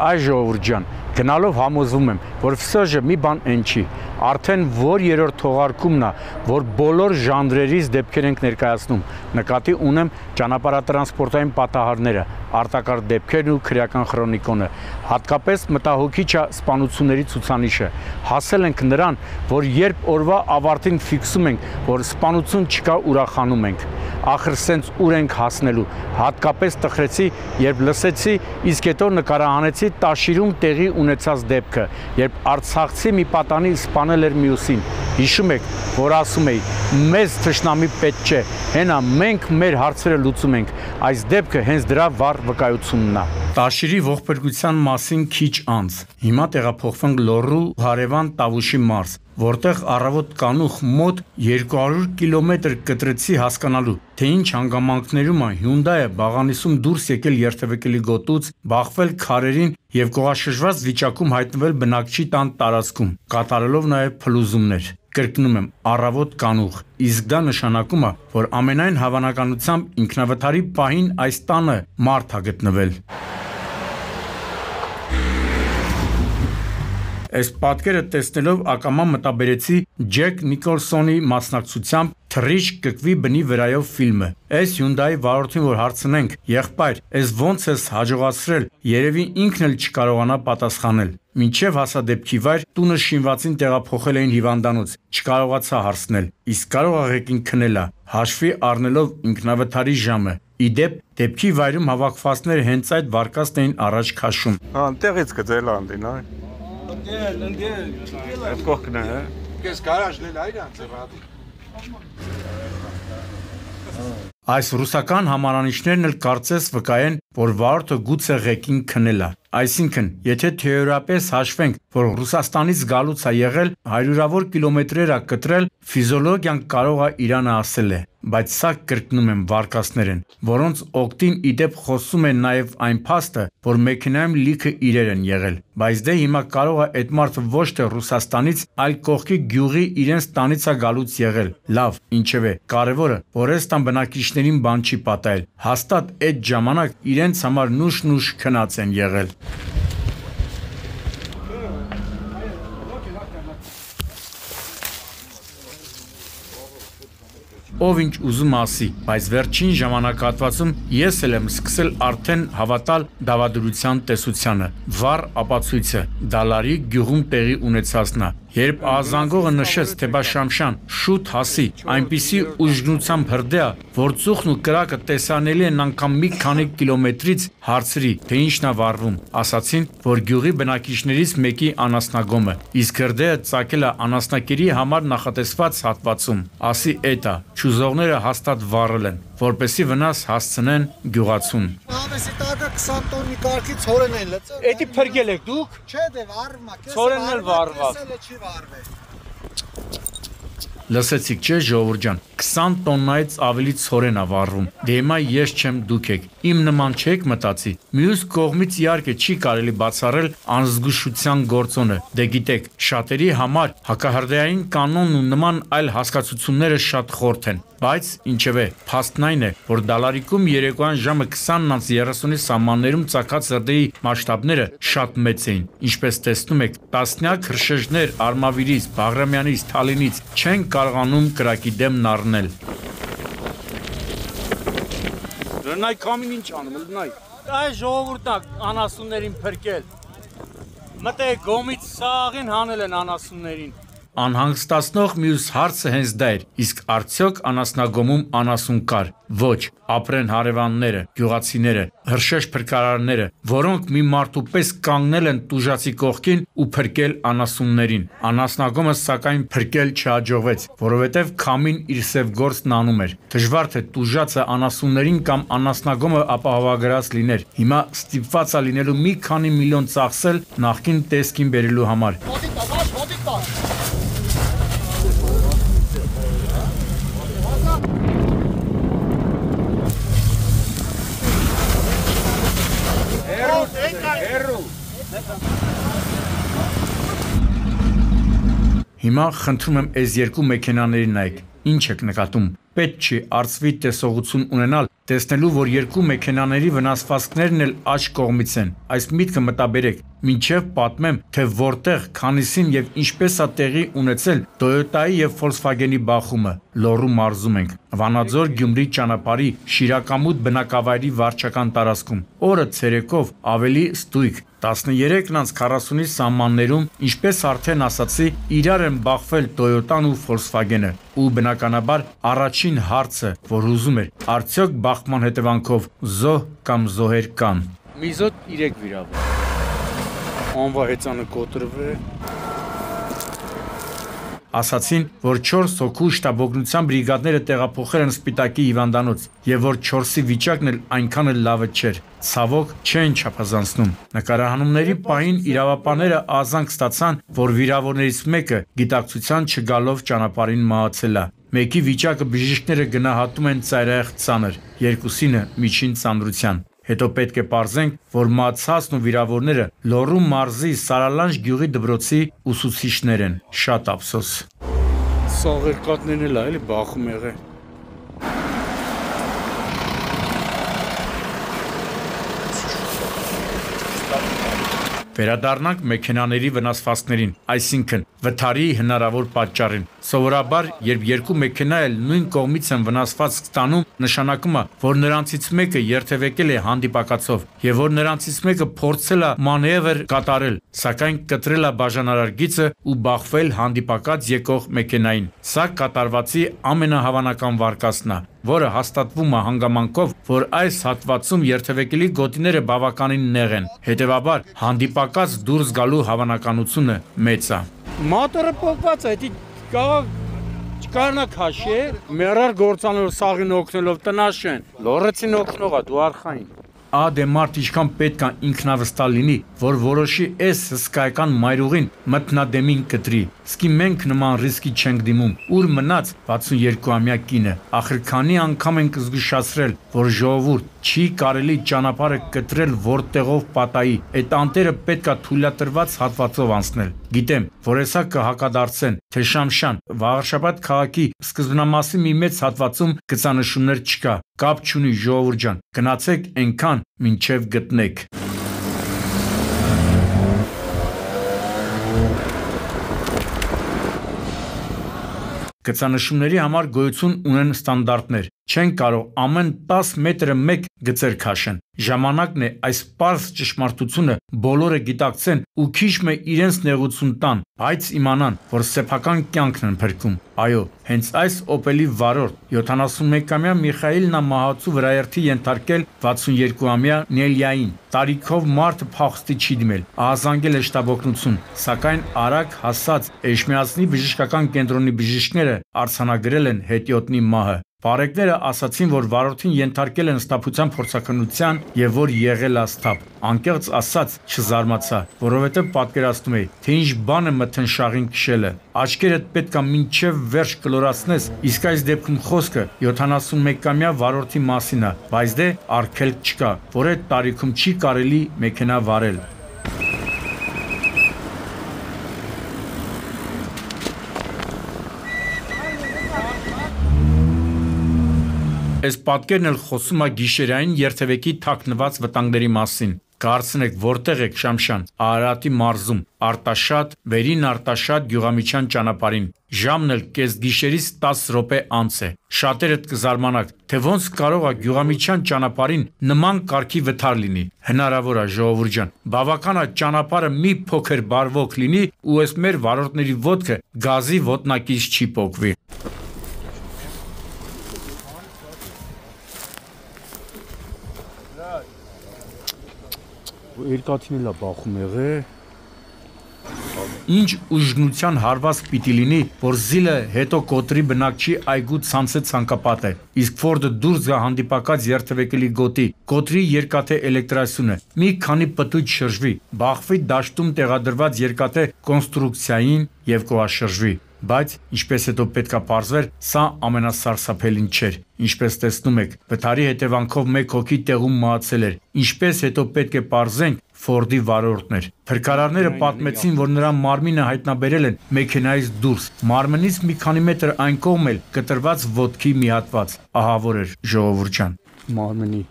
Այս ժողովուրդ ջան, գնալով համոզվում եմ, որ վսոժը մի բան են չի, արդեն որ երրորդ թողարկումն է, որ բոլոր ժանրերից դեպքեր ենք ներկայացնում, նկատի ունեմ ճանապարհատրանսպորտային պատահարները, արտակարգ դեպքերն ու քրեական քրոնիկոնը, հատկապես մտահոգիչ սպանությունների ցուցանիշը, հասել ենք նրան, որ երբ օրվա ավարտին ֆիքսում ենք, որ սպանություն չկա, ուրախանում ենք, ախր սենց ուր ենք հասնելու, հատկապես տխրեցի, երբ լսեցի, իսկ հետո նկարահանեցի Տաշիրում տեղի ունեցած դեպքը, երբ արցախցի մի պատանի սպանել էր մյուսին, հիշում եք, որ ասում էի, մեզ թշնամի պետք չէ, հենա մենք մեր հարցերը լուծում ենք, այս դեպքը հենց դրա վառ վկայությունն է։ Տաշիրի ողբերգության մասին քիչ անց, հիմա տեղափոխվենք Լոռու հարևան Տավուշի մարզ, որտեղ առավոտ կանուխ մոտ 200 կիլոմետր կտրեցի հասկանալու, թե ինչ հանգամանքներում է Hyundai-ը Բաղանիսում դուրս եկել երթևեկելի գոտուց, բախվել քարերին և կողաշրջված վիճակում հայտնվել բնակչի տան տարածքում, կատարելով նաև փլուզումներ։ Կրկնում եմ, առավոտ կանուխ, իսկ դա նշանակում է, որ ամենայն հավանականությամբ ինքնավթարի պահին այս տանը մարդ է գտնվել։ Այս պատկերը տեսնելով ակամա մտաբերեցի Ջեք Նիկոլսոնի մասնակցությամբ «Թռիչք կկվի բնի վրայով» ֆիլմը։ Այս Hyundai վարորդին որ հարցնենք, եղբայր, այս ոնց ես հաջողացրել, երևի ինքն էլ չկարողանա պատասխանել։ Մինչև հասա դեպքի վայր, տունը շինվածին տեղափոխել էին հիվանդանոց, չկարողացա հարցնել, իսկ կարող աղեկին քնելա, հաշվի առնելով ինքնավթարի ժամը։ Իդեպ, դեպքի վայրում հավաքվածները հենց այդ վարկածն էին առաջ քաշում։ Տեղից գծել անդին, այ։ Այդ կողքն է, հա։ Կես գարաժն էլ այր անցրատի։ Այս ռուսական համարանիշներն էլ կարծես վկայեն, որ վարորդը գուցե ղեկին քնել է։ Այսինքն, եթե թեորիապես հաշվենք, որ Ռուսաստանից գալուց է եղել հարյուրավոր կիլոմետրեր է կտրել, ֆիզիոլոգիան կարող է իրանը ասել է, բայց սա կրկնում եմ վարկածներ են, որոնց օգտին իդեպ խոսում է նաև այն փաստը, որ մեքենայում լիքը իրեր են եղել, բայց դե հիմա կարող է այդ մարդը ոչ թե Ռուսաստանից, այլ կողքի գյուղի իրենց տանից է գալուց եղել։ Լավ, ինչևէ, կարևորը, որ այս տան բնակիչներին բան չի պատահել, հաստատ այդ ժամանակ իրենց համար նուշ քնած են եղել։ Ով ինչ ուզում ասի, բայց վերջին ժամանակահատվածում ես էլ եմ սկսել արդեն հավատալ դավադրության տեսությանը, վառ ապացույցը, Դալարի գյուղում տեղի ունեցածն է, երբ ահազանգողը նշեց, թե բա Շամշան, շուտ հասի, այնպիսի ուժգնությամբ հրդեհ, որ ծուխն ու կրակը տեսանելի են անգամ մի քանի կիլոմետրից, հարցրի, թե ինչն է վառվում, ասացին, որ գյուղի բնակիչներից մեկի անասնագոմը, իսկ հրդեհը ծագել է անասնակերի համար նախատեսված հատվածում, ասի էդ է, չուզողները հաստատ վառել են, որպեսի վնաս հասցնեն գյուղացուն։ Ամեսի տակը 20 տոննի կարգի ցորեն են լծել։ Էդի փրկել եք դուք։ Չէ, դե վառվում է, Ցորենն էլ վառված։ կեսը չի վառվել։ Լսեցիք չէ ժողովուրդ ջան, 20 տոննայից ավելի ցորեն է վառվում։ Դե հիմա ես չեմ դուք եք, իմ նման չեք մտածի։ Մյուս կողմից իհարկե չի կարելի բացառել անզգուշության գործոնը։ Դե գիտեք, շատերի համար հակահրդեհային կանոնն ու նման այլ հասկացությունները շատ խորթ են։ Բայց ինչևէ, փաստն այն է, որ Դալարիկում երեկոյան ժամը 20:30-ի սահմաններում ծագած հրդեհի մասշտաբները շատ մեծ էին։ Ինչպես տեսնում եք, տասնյակ հրշեջներ Արմավիրից, Բաղրամյանից, Թալինից չեն կարողանում կրակի դեմն առնել։ Լնայ կամին ինչ անում, լնայ։ Այս ժողովուրդն անասուններին փրկել։ Մտեք գոմից սաղին հանել են անասուններին։ Անհանգստացնող մյուս հարցը հենց դա էր, իսկ արդյոք անասնագոմում անասուն կար։ Ոչ, ապրեն հարևանները, գյուղացիները, հրշեջ փրկարարները, որոնք մի մարդու պես կանգնել են տուժածի կողքին ու փրկել անասուններին։ Անասնագոմը սակայն փրկել չհաջողվեց, որովհետև քամին իր սև գործն անում էր։ Դժվար թե տուժածը անասուններին կամ անասնագոմը ապահովագրած լիներ։ Հիմա ստիպված է լինելու մի քանի միլիոն ծախսել նախկին տեսքին բերելու համար։ Հիմա խնդրում եմ այս երկու մեքենաների նայեք, ինչ եք նկատում, պետք չի արծվի տեսողություն ունենալ, տեսնելու, որ երկու մեքենաների վնասվածքներն էլ աջ կողմից են։ Այս միտքը մտաբերեք, մինչև պատմեմ, թե որտեղ, քանիսին եւ ինչպես է տեղի ունեցել Toyota-ի եւ Volkswagen-ի բախումը։ Լոռու մարզում ենք, Վանաձոր Գյումրի ճանապարհի Շիրակամուտ բնակավայրի վարչական տարածքում։ Օրը ցերեկով ավելի ստույգ 13:40-ի սահմաններում, ինչպես արդեն ասացի, իրար են բախվել Toyota-ն ու Volkswagen-ը, ու բնականաբար առաջին հարցը, որ ուզում էր, արդյոք բախման հետևանքով զոհ կամ զոհեր կան։ Միզոտ 3 վիրավոր։ Անվա հեծանը կոտրվել։ Ասացին, որ 4 հոգու շտաբօգնության բրիգադները տեղափոխել են Սպիտակի հիվանդանոց եւ որ 4-ի վիճակն էլ այնքան էլ լավը չէր։ Ցավոք չեն չափազանցնում։ Նկարահանումների պահին իրավապահները ազանք ստացան, որ վիրավորներից մեկը գիտակցության չգալով ճանապարհին մահացել է։ Մեկի վիճակը բժիշկները գնահատում են ծայրահեղ ծանր, երկուսինը միջին ծանրության։ Հետո պետք է պարզենք, որ մահացածն ու վիրավորները Լոռու մարզի Սարալանջ գյուղի դպրոցի ուսուցիչներ են։ Շատ ափսոս։ Սաղերկատներն էլ այլ բախում եղել։ Վերադառնանք մեքենաների վնասվածքներին, այսինքն վթարի հնարավոր պատճառին։ Սովորաբար, երբ երկու մեքենա էլ նույն կողմից են վնասվածք ստանում, նշանակում է, որ նրանցից մեկը երթևեկել է հանդիպակացով եւ որ նրանցից մեկը փորձել է մանևր կատարել, սակայն կտրել է բաժանարար գիծը ու բախվել հանդիպակաց եկող մեքենային։ Սա կատարվածի ամենահավանական վարկածն է, որը հաստատվում է հանգամանքով, որ այս հատվածում երթևեկելի գոտիները բավականին նեղ են։ Հետևաբար, հանդիպակաց դուրս գալու հավանականությունը մեծ է։ Մոտորը փոխված է, չկարնա քաշե, մերար գործանող սաղին օգնելով տնաշեն, լորեցին օգնողա դու արխային։ Ադե մարդ ինչքան պետք է ինքնավստահ լինի, որ որոշի այս հսկայական մայրուղին մթնադեմին կտրի։ Իսկի մենք նման ռիսկի չենք դիմում։ Ուր մնաց 62-ամյա կինը։ Ախր քանի անգամ ենք զգուշացրել, որ ժողովուրդ չի կարելի ճանապարհը կտրել որտեղով պատայի։ Այդ անտերը պետքա թույլատրված հատվածով անցնել։ Գիտեմ, որ հեսա կհակադարձեն, թե Շամշան, Վաղարշաբաթ քաղաքի սկզբնամասի մի մեծ հատվածում գծանշումներ չկա։ Կապ չունի ժողովուրդ ջան, գնացեք այնքան, մինչև գտնեք։ Գծանշումների համար գոյություն ունեն ստանդարտներ։ Չեն կարող ամեն 10 մետրը մեկ գծեր քաշեն։ Ժամանակն է այս պարզ ճշմարտությունը բոլորը գիտակցեն ու քիչ մե իրենց նեղություն տան, բայց իմանան, որ սեփական կյանքն են փրկում։ Այո, հենց այս Opel-ի վարորդ 71-ամյա Միխայիլն մահացու վրաերթի ենթարկել 62-ամյա Նելիային։ Տարիքով մարդը փախստի չի դիմել, ահազանգել է շտաբօգնություն, սակայն արագ հասած Էջմիածնի բժշկական կենտրոնի բժիշկները արձանագրել են հետիոտնի մահը։ Բարեկները ասացին, որ վարորդին ենթարկել են սթափության փորձաքննության եւ որ եղել է սթափ։ Անկեղծ ասած չզարմացա, որովհետեւ պատկերացնում էի, թե ինչ բան է մթնշաղին քշելը։ Աչքերդ պետքա մինչև վերջ կլորացնես, իսկ այս դեպքում խոսքը 71-ամյա վարորդի մասին է, բայց դե արգելք չկա, որ այդ տարիքում չի կարելի մեքենա վարել։ Այս պատկերն էլ խոսում է գիշերային երթևեկի թաքնված վտանգների մասին։ Կարծնեք որտեղ եք Շամշան, Արարատի մարզում, Արտաշատ, Վերին Արտաշատ գյուղամիջյան ճանապարհին։ Ժամն էլ կեսգիշերից 10 րոպե անց է։ Շատերդ կզարմանաք, թե ոնց կարող է գյուղամիջյան ճանապարհին նման կարգի վթար լինի։ Հնարավոր է ժողովուրդ ջան։ Բավական է ճանապարհը մի փոքր բարվոք լինի ու այս մեր վարորդների ոտքը գազի ոտնակից չի պոկվի։ Երկաթին էլ բախում եղե։ Ինչ ուժգնության հարված պիտի լինի, որ զիլը հետո կոտրի բնակչի այգու ցանցե ցանկապատ է, իսկ Ֆորդը դուրս գա հանդիպակաց երթևեկելի գոտի, կոտրի երկաթե էլեկտրասյունը, մի քանի պտույտ շրջվի, բախվի դաշտում տեղադրված երկաթե կոնստրուկցիային եւ կողաշրջվի։ Բայց, ինչպես հետո պետքա պարզվեր, սա ամենասարսափելին չէր։ Ինչպես տեսնում եք, վթարի հետևանքով մեկ հոգի տեղում մահացել էր։ Ինչպես հետո պետք է պարզենք, Ֆորդի վարորդն էր։ Փրկարարները պատմեցին, որ նրա մարմինը հայտնաբերել են մեքենայից դուրս։ Մարմնից մի քանի մետր այն կողմ էլ կտրված ոտքի մի հատված։ Ահավոր էր ժողովուրդ ջան։ մարմնի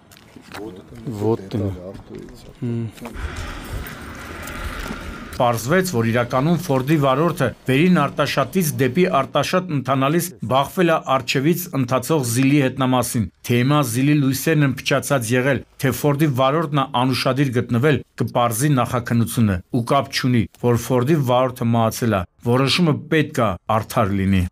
ոտն Պարզվեց, որ իրականում Ֆորդի վարորդը վերին Արտաշատից դեպի Արտաշատ ընթանալիս բախվել է առջևից ընթացող զիլի հետնամասին։ Թե հիմա զիլի լույսերն են փչացած եղել, թե Ֆորդի վարորդն է անուշադիր գտնվել, կպարզի նախաքննությունը ու կապ չունի, որ Ֆորդի վարորդը մահացել է։ Որոշումը պետք է արդար լինի։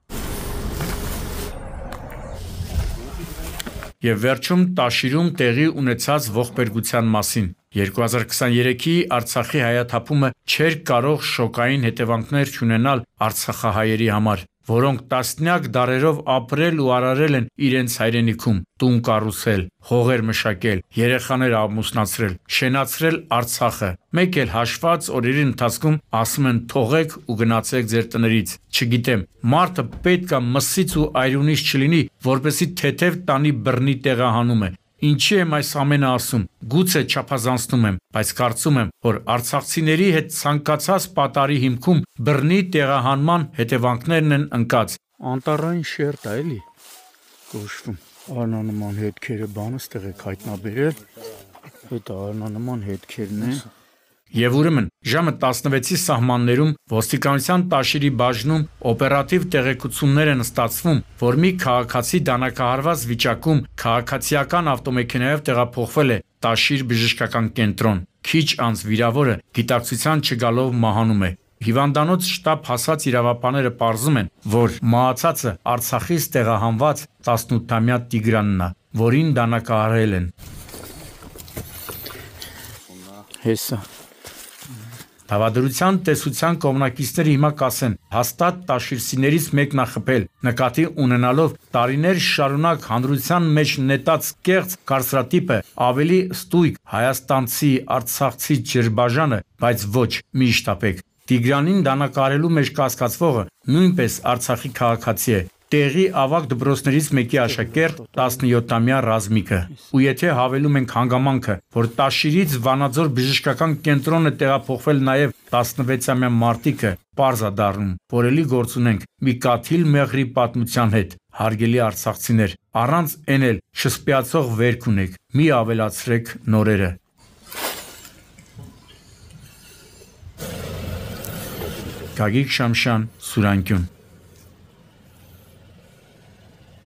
Եվ վերջում Տաշիրում տեղի ունեցած ողբերգության մասին։ 2023-ի Արցախի հայաթափումը չէր կարող շոկային հետևանքներ չունենալ արցախահայերի համար, որոնք տասնյակ դարերով ապրել ու արարել են իրենց հայրենիքում, տուն կառուցել, հողեր մշակել, երեխաներ ամուսնացրել, շենացրել Արցախը։ Մեկ էլ հաշված օրերի ընթացքում ասում են թողեք ու գնացեք ձեր տներից։ Չգիտեմ, մարդը պետք է մսից ու այրունից չլինի, որպեսզի թեթև տանի բռնի տեղահանում է։ Ինչի եմ այս ամենը ասում, գուցե չափազանցնում եմ, բայց կարծում եմ, որ արցախցիների հետ ցանկացած պատարի հիմքում բռնի տեղահանման հետևանքներն են ընկած։ Անտառային շերտ է էլի կոչվում։ Արնանման հետքերը բանը ստեղ եք հայտնաբերել, այդ արնանման հետքերն են։ Եվ ուրեմն ժամը 16-ի սահմաններում ոստիկանության Տաշիրի բաժնում օպերատիվ տեղեկություններ են ստացվում, որ մի քաղաքացի դանակահարված վիճակում քաղաքացիական ավտոմեքենայով տեղափոխվել է Տաշիր բժշկական կենտրոն։ Քիչ անց վիրավորը գիտակցության չգալով մահանում է։ Հիվանդանոց շտաբ հասած իրավապանները պարզում են, որ մահացածը Արցախից տեղահանված 18-ամյա Տիգրանն է, որին դանակահարել են։ Հեսա Դավադրության տեսության կողմնակիցները հիմա կասեն, հաստատ տաշիրցիներից մեկն է խփել, նկատի ունենալով տարիներ շարունակ հանրության մեջ նետած կեղծ կարծրատիպը ավելի ստույգ հայաստանցի, արցախցի ջրբաժանը, բայց ոչ, մի շտապեք։ Տիգրանին դանակահարելու մեջ կասկածվողը նույնպես Արցախի քաղաքացի է։ Տեղի ավագ դպրոցներից մեկի աշակերտ 17-ամյա Ռազմիկը։ Ու եթե հավելում ենք հանգամանքը, որ Տաշիրից Վանաձոր բժշկական կենտրոն է տեղափոխվել նաև 16-ամյա Մարտիկը, պարզ է դառնում, որ էլի գործ ունենք մի կաթիլ մեղրի պատմության հետ։ Հարգելի արցախցիներ, առանց էն էլ չսպիացող վերք ունեք, մի ավելացրեք նորերը։ Գագիկ Շամշյան, Սուրանկյուն։